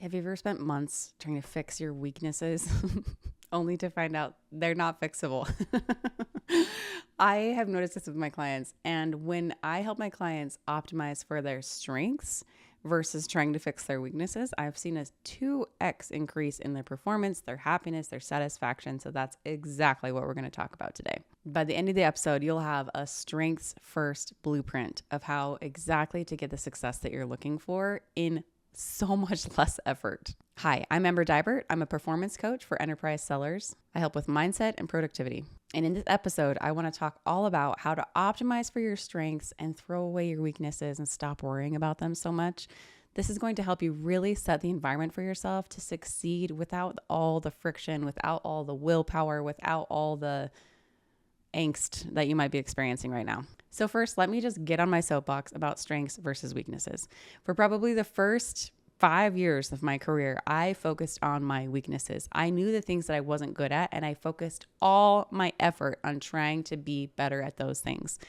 Have you ever spent months trying to fix your weaknesses only to find out they're not fixable? I have noticed this with my clients. And when I help my clients optimize for their strengths versus trying to fix their weaknesses, I've seen a 2x increase in their performance, their happiness, their satisfaction. So that's exactly what we're going to talk about today. By the end of the episode, you'll have a strengths first blueprint of how exactly to get the success that you're looking for in so much less effort. Hi, I'm Deibert. I'm a performance coach for enterprise sellers. I help with mindset and productivity. And in this episode, I want to talk all about how to optimize for your strengths and throw away your weaknesses and stop worrying about them so much. This is going to help you really set the environment for yourself to succeed without all the friction, without all the willpower, without all the angst that you might be experiencing right now. So first, let me just get on my soapbox about strengths versus weaknesses. For probably the first 5 years of my career, I focused on my weaknesses. I knew the things that I wasn't good at, and I focused all my effort on trying to be better at those things.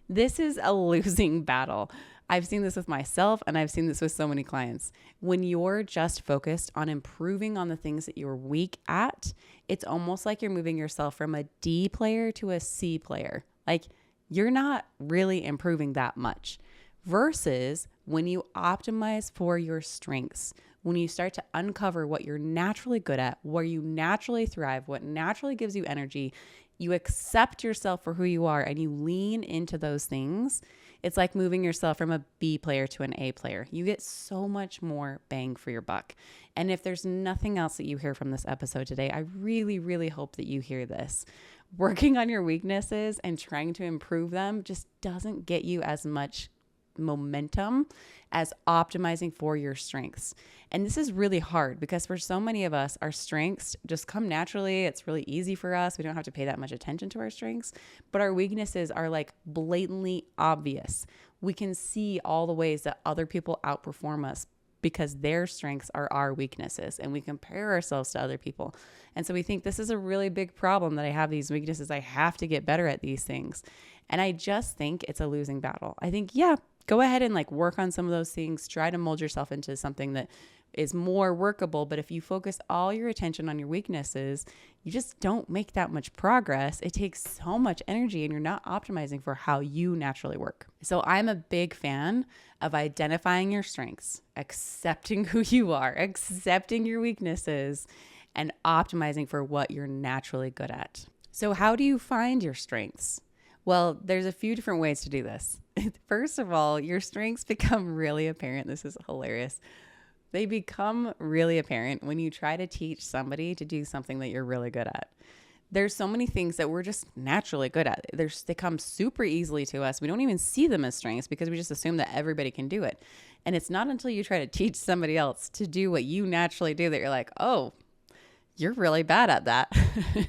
This is a losing battle. I've seen this with myself, and I've seen this with so many clients. When you're just focused on improving on the things that you're weak at, it's almost like you're moving yourself from a D player to a C player. Like, you're not really improving that much. Versus when you optimize for your strengths, when you start to uncover what you're naturally good at, where you naturally thrive, what naturally gives you energy, you accept yourself for who you are and you lean into those things. It's like moving yourself from a B player to an A player. You get so much more bang for your buck. And if there's nothing else that you hear from this episode today, I really, really hope that you hear this. Working on your weaknesses and trying to improve them just doesn't get you as much momentum as optimizing for your strengths. And this is really hard because for so many of us, our strengths just come naturally. It's really easy for us. We don't have to pay that much attention to our strengths, but our weaknesses are like blatantly obvious. We can see all the ways that other people outperform us because their strengths are our weaknesses, and we compare ourselves to other people. And so we think this is a really big problem that I have these weaknesses. I have to get better at these things. And I just think it's a losing battle. I think, go ahead and work on some of those things. Try to mold yourself into something that is more workable. But if you focus all your attention on your weaknesses, you just don't make that much progress. It takes so much energy and you're not optimizing for how you naturally work. So I'm a big fan of identifying your strengths, accepting who you are, accepting your weaknesses, and optimizing for what you're naturally good at. So how do you find your strengths? Well, there's a few different ways to do this. First of all, your strengths become really apparent. This is hilarious. They become really apparent when you try to teach somebody to do something that you're really good at. There's so many things that we're just naturally good at. They come super easily to us. We don't even see them as strengths because we just assume that everybody can do it. And it's not until you try to teach somebody else to do what you naturally do that you're like, oh, you're really bad at that.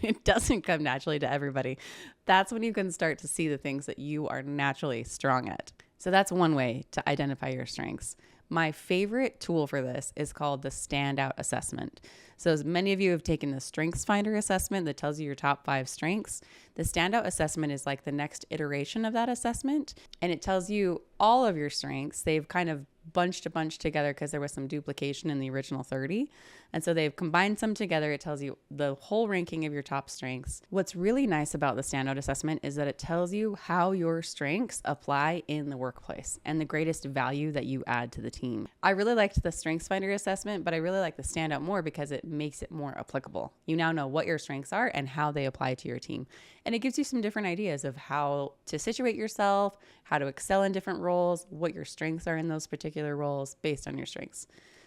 It doesn't come naturally to everybody. That's when you can start to see the things that you are naturally strong at. So that's one way to identify your strengths. My favorite tool for this is called the StandOut assessment. So as many of you have taken the StrengthsFinder assessment that tells you your top 5 strengths, the StandOut assessment is like the next iteration of that assessment. And it tells you all of your strengths. They've kind of bunched a bunch together because there was some duplication in the original 30. And so they've combined some together. It tells you the whole ranking of your top strengths. What's really nice about the StandOut assessment is that it tells you how your strengths apply in the workplace and the greatest value that you add to the team. I really liked the StrengthsFinder assessment, but I really like the StandOut more because it makes it more applicable. You now know what your strengths are and how they apply to your team. And it gives you some different ideas of how to situate yourself, how to excel in different roles, what your strengths are in those particular roles based on your strengths.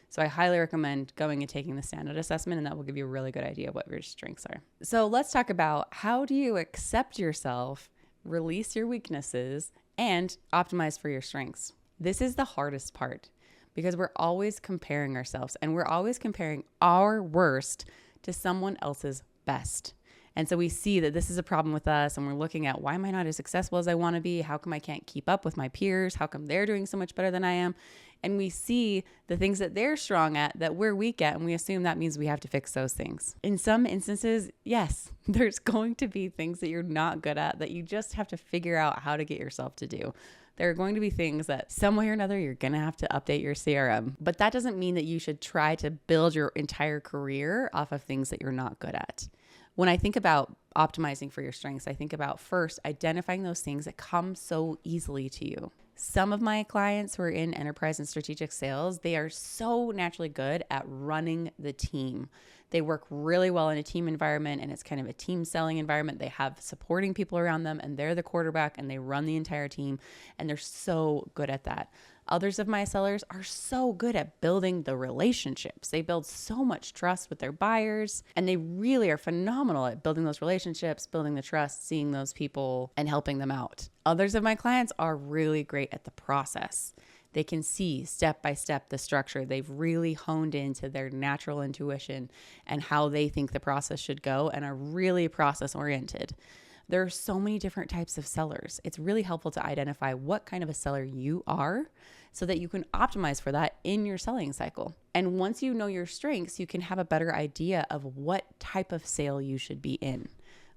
So I highly recommend going and taking the StandOut assessment, and that will give you a really good idea of what your strengths are. So let's talk about how do you accept yourself, release your weaknesses, and optimize for your strengths. This is the hardest part because we're always comparing ourselves, and we're always comparing our worst to someone else's best. And so we see that this is a problem with us, and we're looking at, why am I not as successful as I want to be? How come I can't keep up with my peers? How come they're doing so much better than I am? And we see the things that they're strong at that we're weak at, and we assume that means we have to fix those things. In some instances, yes, there's going to be things that you're not good at that you just have to figure out how to get yourself to do. There are going to be things that some way or another you're going to have to update your CRM. But that doesn't mean that you should try to build your entire career off of things that you're not good at. When I think about optimizing for your strengths, I think about first identifying those things that come so easily to you. Some of my clients who are in enterprise and strategic sales, they are so naturally good at running the team. They work really well in a team environment, and it's kind of a team selling environment. They have supporting people around them, and they're the quarterback, and they run the entire team, and they're so good at that. Others of my sellers are so good at building the relationships. They build so much trust with their buyers, and they really are phenomenal at building those relationships, building the trust, seeing those people, and helping them out. Others of my clients are really great at the process. They can see step by step the structure. They've really honed into their natural intuition and how they think the process should go and are really process oriented. There are so many different types of sellers. It's really helpful to identify what kind of a seller you are so that you can optimize for that in your selling cycle. And once you know your strengths, you can have a better idea of what type of sale you should be in.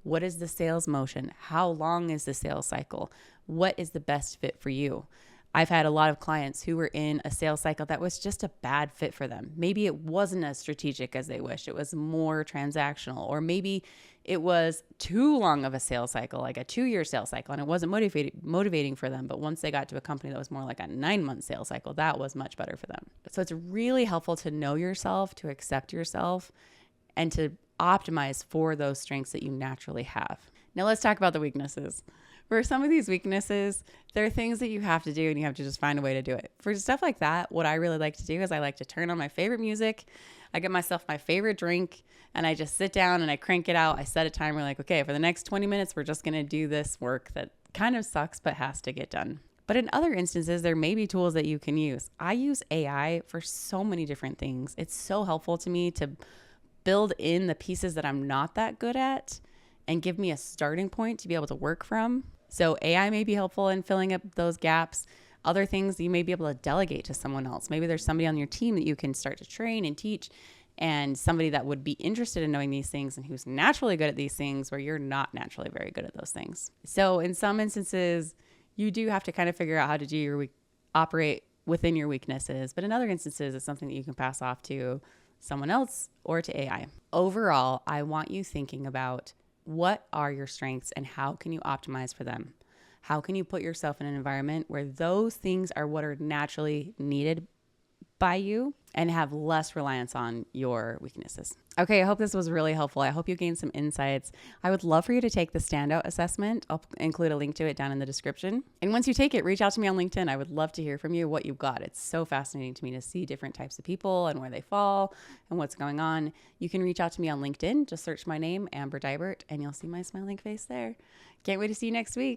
What is the sales motion? How long is the sales cycle? What is the best fit for you? I've had a lot of clients who were in a sales cycle that was just a bad fit for them. Maybe it wasn't as strategic as they wished. It was more transactional, or maybe it was too long of a sales cycle, like a 2-year sales cycle, and it wasn't motivating for them. But once they got to a company that was more like a 9-month sales cycle, that was much better for them. So it's really helpful to know yourself, to accept yourself, and to optimize for those strengths that you naturally have. Now let's talk about the weaknesses. For some of these weaknesses, there are things that you have to do and you have to just find a way to do it. For stuff like that, what I really like to do is I like to turn on my favorite music. I get myself my favorite drink and I just sit down and I crank it out. I set a timer like, okay, for the next 20 minutes, we're just going to do this work that kind of sucks but has to get done. But in other instances, there may be tools that you can use. I use AI for so many different things. It's so helpful to me to build in the pieces that I'm not that good at and give me a starting point to be able to work from. So AI may be helpful in filling up those gaps. Other things you may be able to delegate to someone else. Maybe there's somebody on your team that you can start to train and teach, and somebody that would be interested in knowing these things and who's naturally good at these things where you're not naturally very good at those things. So in some instances, you do have to kind of figure out how to do operate within your weaknesses. But in other instances, it's something that you can pass off to someone else or to AI. Overall, I want you thinking about what are your strengths and how can you optimize for them? How can you put yourself in an environment where those things are what are naturally needed by you and have less reliance on your weaknesses? Okay, I hope this was really helpful. I hope you gained some insights. I would love for you to take the StandOut assessment. I'll include a link to it down in the description. And once you take it, reach out to me on LinkedIn. I would love to hear from you what you've got. It's so fascinating to me to see different types of people and where they fall and what's going on. You can reach out to me on LinkedIn. Just search my name, Amber Deibert, and you'll see my smiling face there. Can't wait to see you next week.